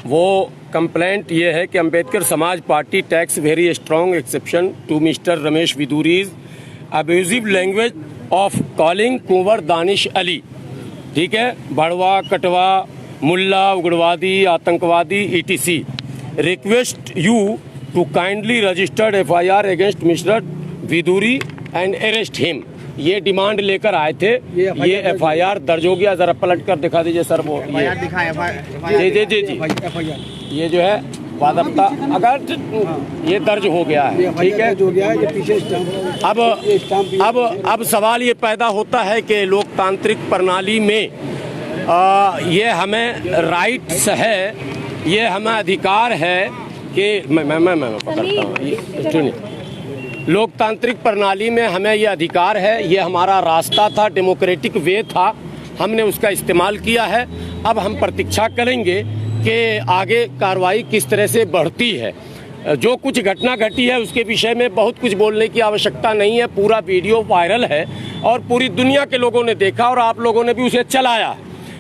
वो कंप्लेंट ये है कि Ambedkar Samaj Party takes very strong exception to mister Ramesh Bidhuri's abusive language of calling Kunwar Danish Ali, ठीक है, भड़वा, कटवा, मुल्ला, उग्रवादी, आतंकवादी, ETC। Request you to kindly registered FIR against mister Bidhuri and arrest him. ये डिमांड लेकर आए थे। ये FIR दर्ज हो गया। जरा पलट कर दिखा दीजिए सर वो जी ये जो है वादफ्ता अगर ये दर्ज हो गया है, ठीक है, हो गया है। ये पीछे अब सवाल ये पैदा होता है कि लोकतांत्रिक प्रणाली में ये हमें राइट्स है, ये हमें अधिकार है कि मैं पकड़ता हूँ। सुनिए, लोकतांत्रिक प्रणाली में हमें ये अधिकार है, ये हमारा रास्ता था, डेमोक्रेटिक वे था, हमने उसका इस्तेमाल किया है। अब हम प्रतीक्षा करेंगे कि आगे कार्रवाई किस तरह से बढ़ती है। जो कुछ घटना घटी है उसके विषय में बहुत कुछ बोलने की आवश्यकता नहीं है। पूरा वीडियो वायरल है और पूरी दुनिया के लोगों ने देखा और आप लोगों ने भी उसे चलाया।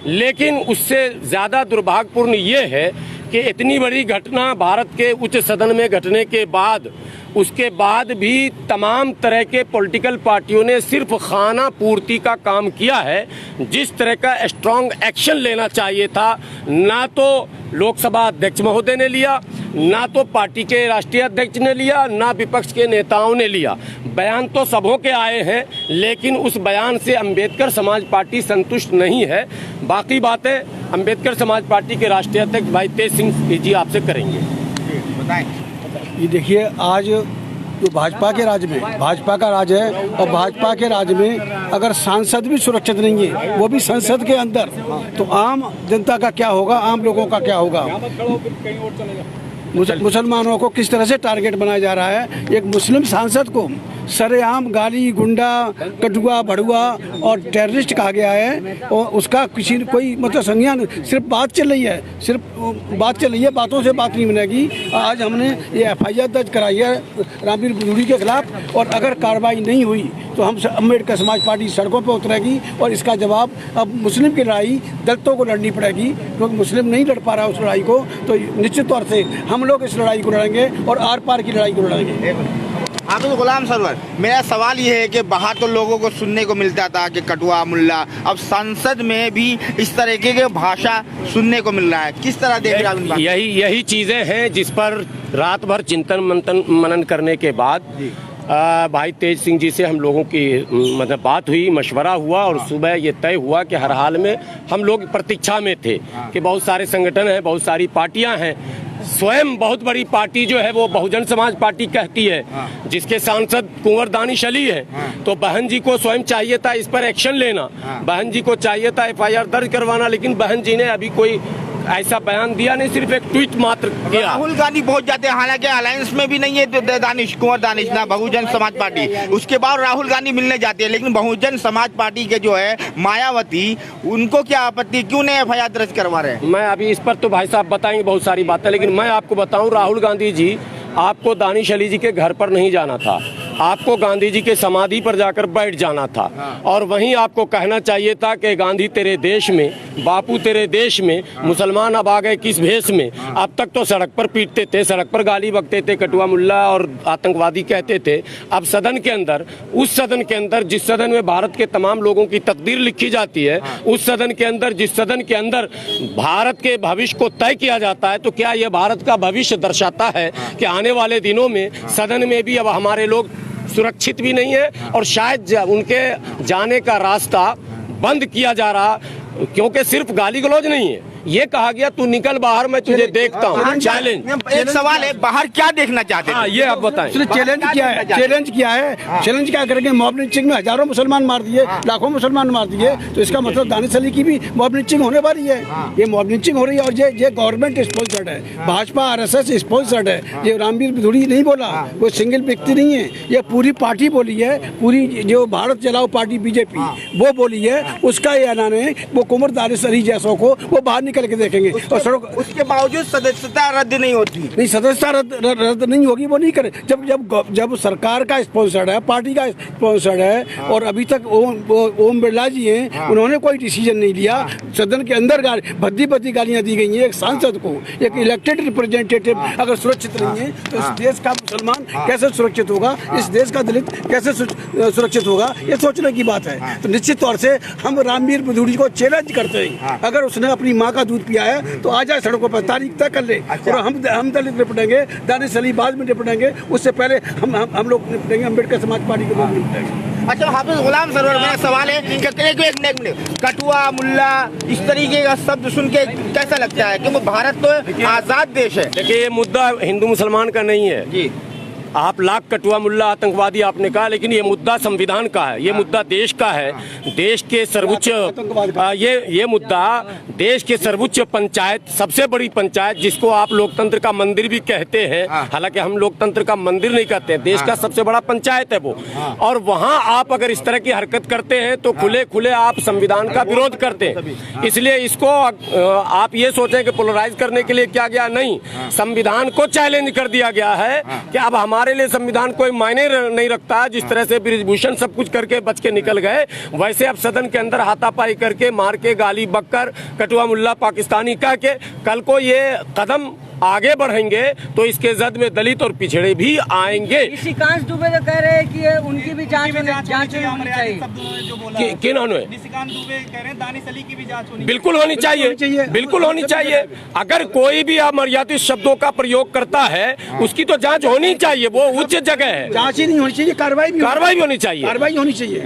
लेकिन उससे ज़्यादा दुर्भाग्यपूर्ण ये है कि इतनी बड़ी घटना भारत के उच्च सदन में घटने के बाद, उसके बाद भी तमाम तरह के पॉलिटिकल पार्टियों ने सिर्फ खाना पूर्ति का काम किया है। जिस तरह का स्ट्रांग एक्शन लेना चाहिए था, ना तो लोकसभा अध्यक्ष महोदय ने लिया, ना तो पार्टी के राष्ट्रीय अध्यक्ष ने लिया, ना विपक्ष के नेताओं ने लिया। बयान तो सबों के आए हैं, लेकिन उस बयान से अंबेडकर समाज पार्टी संतुष्ट नहीं है। बाकी बातें अंबेडकर समाज पार्टी के राष्ट्रीय अध्यक्ष भाई तेज सिंह जी आपसे करेंगे। बताएं। ये देखिए, आज जो भाजपा के राज में, भाजपा का राज है, और भाजपा के राज में अगर सांसद भी सुरक्षित नहीं है, वो भी संसद के अंदर, तो आम जनता का क्या होगा, आम लोगों का क्या होगा। मुसलमानों को किस तरह से टारगेट बनाया जा रहा है। एक मुस्लिम सांसद को सरेआम गाली, गुंडा, कटुआ, भड़ुआ और टेररिस्ट कहा गया है, और उसका किसी कोई मतलब संज्ञान, सिर्फ बात चल रही है, बातों से बात नहीं बनेगी। आज हमने ये FIR दर्ज कराई है रामवीर विदुरी के खिलाफ, और अगर कार्रवाई नहीं हुई तो हम अंबेडकर समाज पार्टी सड़कों पर उतरेगी, और इसका जवाब अब मुस्लिम की लड़ाई दलितों को लड़नी पड़ेगी, क्योंकि मुस्लिम नहीं लड़ पा रहा उस लड़ाई को। तो निश्चित तौर से हम लोग इस लड़ाई को लड़ेंगे और आर पार की लड़ाई को लड़ेंगे। हाफिज गुलाम सरवर, मेरा सवाल ये है कि बाहर तो लोगों को सुनने को मिलता था कि कटुआ, मुल्ला, अब संसद में भी इस तरीके के भाषा सुनने को मिल रहा है, किस तरह देख रहा है? यही चीज़ें हैं जिस पर रात भर चिंतन मनन करने के बाद भाई तेज सिंह जी से हम लोगों की मतलब बात हुई, मशवरा हुआ, और सुबह ये तय हुआ कि हर हाल में हम लोग प्रतीक्षा में थे कि बहुत सारे संगठन हैं, बहुत सारी पार्टियां हैं। स्वयं बहुत बड़ी पार्टी जो है वो बहुजन समाज पार्टी कहती है, जिसके सांसद कुंवर दानिश अली है। तो बहन जी को स्वयं चाहिए था इस पर एक्शन लेना, बहन जी को चाहिए था FIR दर्ज करवाना, लेकिन बहन जी ने अभी कोई ऐसा बयान दिया नहीं, सिर्फ एक ट्वीट मात्र किया। राहुल गांधी पहुंच जाते हैं, हालांकि अलायंस में भी नहीं है कुंवर दानिश ना बहुजन समाज पार्टी, उसके बाद राहुल गांधी मिलने जाते हैं, लेकिन बहुजन समाज पार्टी के जो है मायावती, उनको क्या आपत्ति, क्यों नहीं FIR दर्ज करवा रहे हैं? मैं अभी इस पर तो भाई साहब बताएंगे बहुत सारी बातें, लेकिन मैं आपको बताऊं, राहुल गांधी जी, आपको दानिश अली जी के घर पर नहीं जाना था, आपको गांधी जी के समाधि पर जाकर बैठ जाना था, और वहीं आपको कहना चाहिए था कि गांधी तेरे देश में, बापू तेरे देश में, मुसलमान अब आ गए किस भेष में। अब तक तो सड़क पर पीटते थे, सड़क पर गाली बकते थे, कटुआ, मुल्ला और आतंकवादी कहते थे। अब सदन के अंदर, उस सदन के अंदर जिस सदन में भारत के तमाम लोगों की तकदीर लिखी जाती है, उस सदन के अंदर, जिस सदन के अंदर भारत के भविष्य को तय किया जाता है, तो क्या यह भारत का भविष्य दर्शाता है कि आने वाले दिनों में सदन में भी अब हमारे लोग सुरक्षित भी नहीं है, और शायद उनके जाने का रास्ता बंद किया जा रहा, क्योंकि सिर्फ गाली गलौज नहीं है, ये कहा गया तू निकल बाहर, मैं तुझे देखता हूँ। चैलेंज, एक सवाल है, बाहर क्या देखना चाहते हैं? ये आप बताएं। चैलेंज क्या है? चैलेंज क्या करेंगे? मॉब लिंचिंग में हजारों मुसलमान मार दिए, लाखों मुसलमान मार दिए, तो इसका मतलब दानिश अली की भी मॉब लिंचिंग होने वाली है। ये मॉब लिंचिंग हो रही है, और ये गवर्नमेंट स्पॉन्सर्ड है, भाजपा RSS स्पॉन्सर्ड है। ये रामवीर विदुरी नहीं बोला, वो सिंगल व्यक्ति नहीं है, ये पूरी पार्टी बोली है, पूरी जो भारत चलाओ पार्टी BJP वो बोली है, उसका ये ऐलान है। वो कुंवर दानिश अली जैसों को वो बाहर निकल के देखेंगे। और सड़क उसके बावजूद सदस्यता रद्द नहीं होती। नहीं, सदस्यता रद्द नहीं होगी, वो नहीं करे। जब सरकार का स्पॉन्सर्ड है, पार्टी का स्पॉन्सर्ड है, और अभी तक ओम बिरला जी हैं, उन्होंने कोई डिसीजन नहीं लिया। सदन के अंदर भद्दी गालियां दी गई हैं एक सांसद को। एक इलेक्टेड रिप्रेजेंटेटिव अगर सुरक्षित नहीं है तो इस देश का मुसलमान कैसे सुरक्षित होगा, इस देश का दलित कैसे सुरक्षित होगा, ये सोचने की बात है। तो निश्चित तौर से हम रामवीर भदौड़ी को चैलेंज करते हैं, अगर उसने अपनी माँ का दूध पिया है तो आ जाए सड़कों पर, तारीख तय कर ले। और हम दलित निपटेंगे, दानिश अली बाद में निपटेंगे, उससे पहले हम लोग निपटेंगे, अम्बेडकर समाज पार्टी के लोग निपटेंगे। अच्छा, हाफिज गुलाम सरवर, मेरा सवाल है कि एक मिनट, कटुआ, मुल्ला, इस तरीके का शब्द सुन के कैसा लगता है? क्योंकि भारत तो आजाद देश है। देखिए, ये मुद्दा हिंदू मुसलमान का नहीं है जी। आप लाख कटुआ मुल्ला आतंकवादी आपने कहा, लेकिन ये मुद्दा संविधान का है, ये मुद्दा देश का है। देश के सर्वोच्च ये मुद्दा देश के सर्वोच्च पंचायत, सबसे बड़ी पंचायत, जिसको आप लोकतंत्र का मंदिर भी कहते हैं, हालांकि हम लोकतंत्र का मंदिर नहीं कहते हैं, देश का सबसे बड़ा पंचायत है वो। और वहाँ आप अगर इस तरह की हरकत करते हैं तो खुले खुले आप संविधान का विरोध करते हैं। इसलिए इसको आप ये सोचें कि पोलराइज करने के लिए किया गया, नहीं, संविधान को चैलेंज कर दिया गया है कि अब हमारे लिए संविधान कोई मायने नहीं रखता। जिस तरह से बृजभूषण सब कुछ करके बच के निकल गए, वैसे अब सदन के अंदर हाथापाई करके, मार के, गाली बककर, कटुआ मुल्ला पाकिस्तानी कह के कल को ये कदम आगे बढ़ेंगे तो इसके जद में दलित और पिछड़े भी आएंगे। निशिकांत दुबे तो कह रहे हैं कि उनकी भी जांच होनी चाहिए। किन्होंने? निशिकांत दुबे कह रहे हैं दानिश अली की भी जांच होनी बिल्कुल होनी चाहिए, बिल्कुल होनी चाहिए। अगर कोई भी अमर्यादित शब्दों का प्रयोग करता है उसकी तो जांच होनी चाहिए, वो उच्च जगह है। जांच ही नहीं होनी चाहिए, कार्रवाई होनी चाहिए, कार्रवाई होनी चाहिए।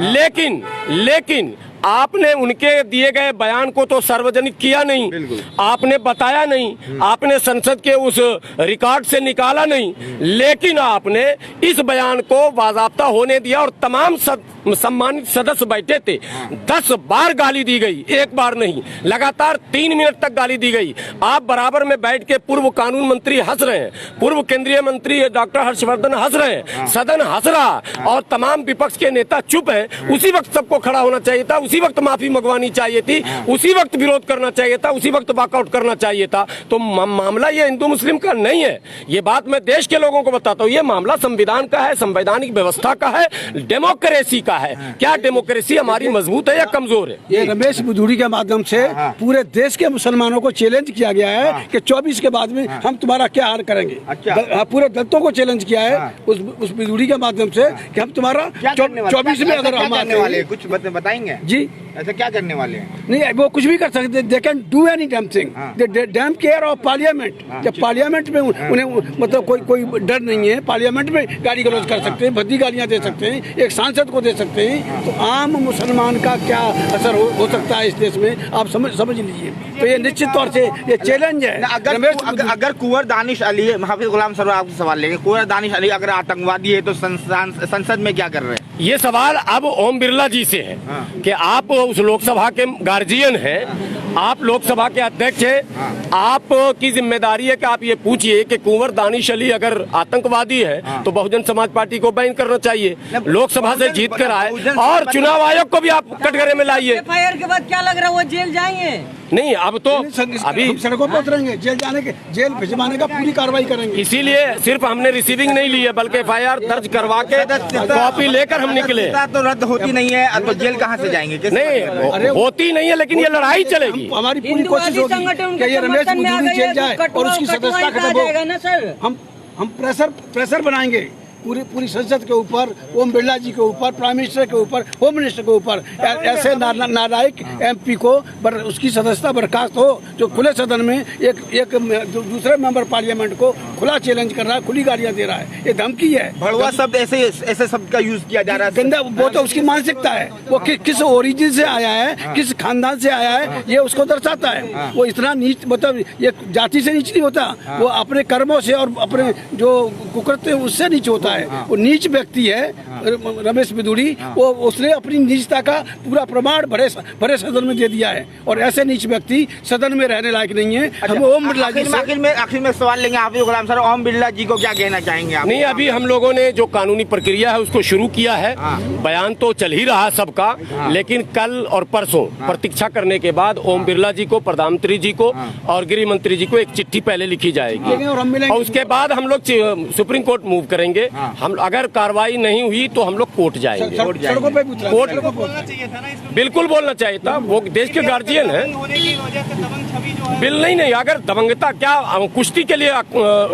लेकिन आपने उनके दिए गए बयान को तो सार्वजनिक किया नहीं, आपने बताया नहीं, आपने संसद के उस रिकॉर्ड से निकाला नहीं, लेकिन आपने इस बयान को बाज़ाब्ता होने दिया और तमाम सम्मानित सदस्य बैठे थे। 10 बार गाली दी गई, एक बार नहीं, लगातार 3 मिनट तक गाली दी गई। आप बराबर में बैठ के पूर्व कानून मंत्री हंस रहे हैं, पूर्व केंद्रीय मंत्री डॉक्टर हर्षवर्धन हंस रहे हैं, सदन हंस रहा और तमाम विपक्ष के नेता चुप हैं। उसी वक्त सबको खड़ा होना चाहिए था, उसी वक्त माफी मंगवानी चाहिए थी, उसी वक्त विरोध करना चाहिए था, उसी वक्त वॉकआउट करना चाहिए था। तो मामला ये हिंदू मुस्लिम का नहीं है, ये बात मैं देश के लोगों को बताता हूँ। ये मामला संविधान का है, संवैधानिक व्यवस्था का है, डेमोक्रेसी का है। क्या डेमोक्रेसी हमारी मजबूत है या कमजोर है? ये रमेश भदौड़ी के माध्यम से पूरे देश के मुसलमानों को चैलेंज किया गया है कि 24 के बाद में हम तुम्हारा क्या हाल करेंगे। पूरे दलितों को चैलेंज किया है उस भदौड़ी के माध्यम से कि हम तुम्हारा 24 में अगर हम आने वाले कुछ बताएंगे जी, ऐसा क्या करने वाले हैं? नहीं, वो कुछ भी कर सकते, they can do any damn thing, they dam care of parliament. जब पार्लियामेंट में उन्हें मतलब कोई डर नहीं है, पार्लियामेंट में गाली गलौज कर सकते हैं, भद्दी गालियां दे सकते हैं, एक सांसद को दे सकते हैं। तो आम मुसलमान का क्या असर हो सकता है इस देश में, आप समझ लीजिए। तो ये निश्चित तौर से ये चैलेंज है। अगर कुंवर दानिश अली, हाफिज गुलाम सरवर आपसे सवाल लेंगे, कुंवर दानिश अली अगर आतंकवादी है तो संसद में क्या कर रहे हैं? ये सवाल अब ओम बिरला जी से है कि आप उस लोकसभा के गार्जियन हैं, आप लोकसभा के अध्यक्ष हैं, आपकी जिम्मेदारी है कि आप ये पूछिए कि कुंवर दानिश अली अगर आतंकवादी है तो बहुजन समाज पार्टी को बैन करना चाहिए, लोकसभा से जीत कर आए, और चुनाव आयोग को भी आप कटघरे में लाइए। एफआईआर के बाद क्या लग रहा है, वो जेल जाएंगे? नहीं, अब तो अभी सड़कों पर उतरेंगे, जेल भिजवाने का पूरी कार्रवाई करेंगे। इसीलिए सिर्फ हमने रिसीविंग नहीं ली है, बल्कि एफआईआर दर्ज करवा के कॉपी लेकर हम निकले। तो रद्द होती नहीं है तो जेल कहाँ से जाएंगे? नहीं होती नहीं है, लेकिन ये लड़ाई चलेगी। हमारी पूरी कोशिश होगी कि ये रमेश भदौड़ी जेल जाए और उसकी सदस्यता खत्म हो। हम प्रेशर बनाएंगे पूरी संसद के ऊपर, ओम बिरला जी के ऊपर, प्राइम मिनिस्टर के ऊपर, होम मिनिस्टर के ऊपर, ऐसे नालायक एमपी को उसकी सदस्यता बर्खास्त हो जो खुले सदन में एक दूसरे मेंबर पार्लियामेंट को खुला चैलेंज कर रहा है, खुली गालियां दे रहा है। ये धमकी है। भड़वा शब्द ऐसे शब्द का यूज किया जा रहा है, गंदा। वो तो उसकी मानसिकता है, वो किस ओरिजिन से आया है, किस खानदान से आया है, ये उसको दर्शाता है। वो इतना नीच, मतलब ये जाति से नीच नहीं होता, वो अपने कर्मों से और अपने जो कुकृत्य उससे नीच होता है। है, वो नीच व्यक्ति है रमेश बिदुड़ी। वो उसने अपनी नीचता का पूरा प्रमाण भरे सदन में दे दिया है, और ऐसे नीच व्यक्ति सदन में रहने लायक नहीं है। हम ओम बिरला जी से आखिर में सवाल लेंगे हाफिज गुलाम सर, ओम बिरला जी को क्या कहना चाहेंगे आप? नहीं, अभी हम लोगों ने जो कानूनी प्रक्रिया है उसको शुरू किया है। बयान तो चल ही रहा सबका, लेकिन कल और परसों प्रतीक्षा करने के बाद ओम बिरला जी को, प्रधानमंत्री जी को और गृह मंत्री जी को एक चिट्ठी पहले लिखी जाएगी, और उसके बाद हम लोग सुप्रीम कोर्ट मूव करेंगे। हम अगर कार्रवाई नहीं हुई तो हम लोग कोर्ट जाएंगे। कोर्ट बोलना चाहिए था ना इसमें, बिल्कुल बोलना चाहिए था, वो देश के गार्जियन है। होने की वजह से दबंग छवि जो है बिल नहीं, अगर दबंगता क्या कुश्ती के लिए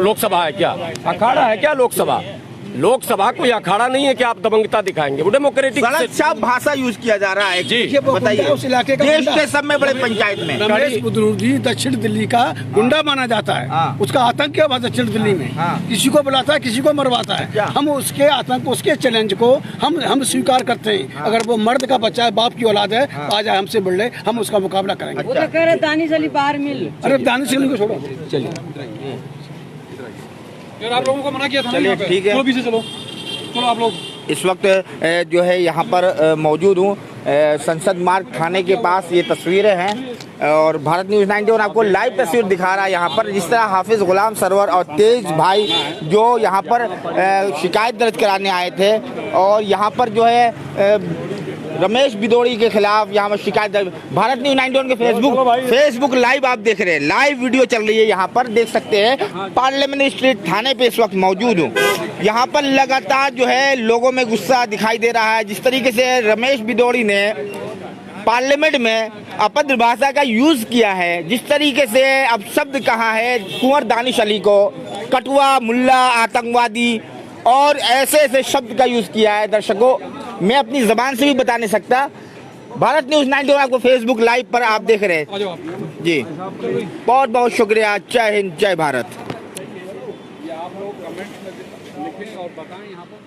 लोकसभा है क्या, अखाड़ा है क्या लोकसभा? लोकसभा कोई अखाड़ा नहीं है कि आप दबंगता दिखाएंगे। वो डेमोक्रेटिक गलत शब्द भाषा यूज किया जा रहा है जी। बताइए, उस इलाके का देश गुंडा। के सब में बड़े पंचायत में रमेश बिदुड़ी दक्षिण दिल्ली का गुंडा माना जाता है। उसका आतंक क्या हुआ दक्षिण दिल्ली में? किसी को बुलाता है, किसी को मरवाता है। हम उसके आतंक, उसके चैलेंज को हम स्वीकार करते हैं। अगर वो मर्द का बच्चा है, बाप की औलाद है, आ जाए हमसे बढ़ ले, हम उसका मुकाबला करेंगे। वो तो कह रहे दानिश अली बाहर मिल। अरे दानिश अली को छोड़ो, चलिए यार आप लोगों को मना किया था। चलिए ठीक है, पीछे चलो आप लोग। इस वक्त जो है यहाँ पर मौजूद हूँ संसद मार्ग थाने के पास। ये तस्वीरें हैं और भारत न्यूज़ 91 आपको लाइव तस्वीर दिखा रहा है यहाँ पर, जिस तरह हाफिज गुलाम सरवर और तेज भाई जो यहाँ पर शिकायत दर्ज कराने आए थे, और यहाँ पर जो है रमेश बिदोड़ी के खिलाफ यहाँ पर शिकायत दर्ज। भारत न्यूज़ 91 के फेसबुक लाइव आप देख रहे हैं, लाइव वीडियो चल रही है यहाँ पर, देख सकते हैं। पार्लियामेंट स्ट्रीट थाने पे इस वक्त मौजूद हूँ। यहाँ पर लगातार जो है लोगों में गुस्सा दिखाई दे रहा है। जिस तरीके से रमेश बिदोड़ी ने पार्लियामेंट में अपद्र भाषा का यूज किया है, जिस तरीके से अब शब्द कहा है कुंवर दानिश अली को कटुआ, मुल्ला, आतंकवादी और ऐसे ऐसे शब्द का यूज किया है। दर्शकों, मैं अपनी जबान से भी बता नहीं सकता। भारत न्यूज़ 91 आपको फेसबुक लाइव पर आप देख रहे हैं जी। बहुत बहुत शुक्रिया। जय हिंद, जय भारत। आप लोग कमेंट लिखें और बताएं यहाँ पर।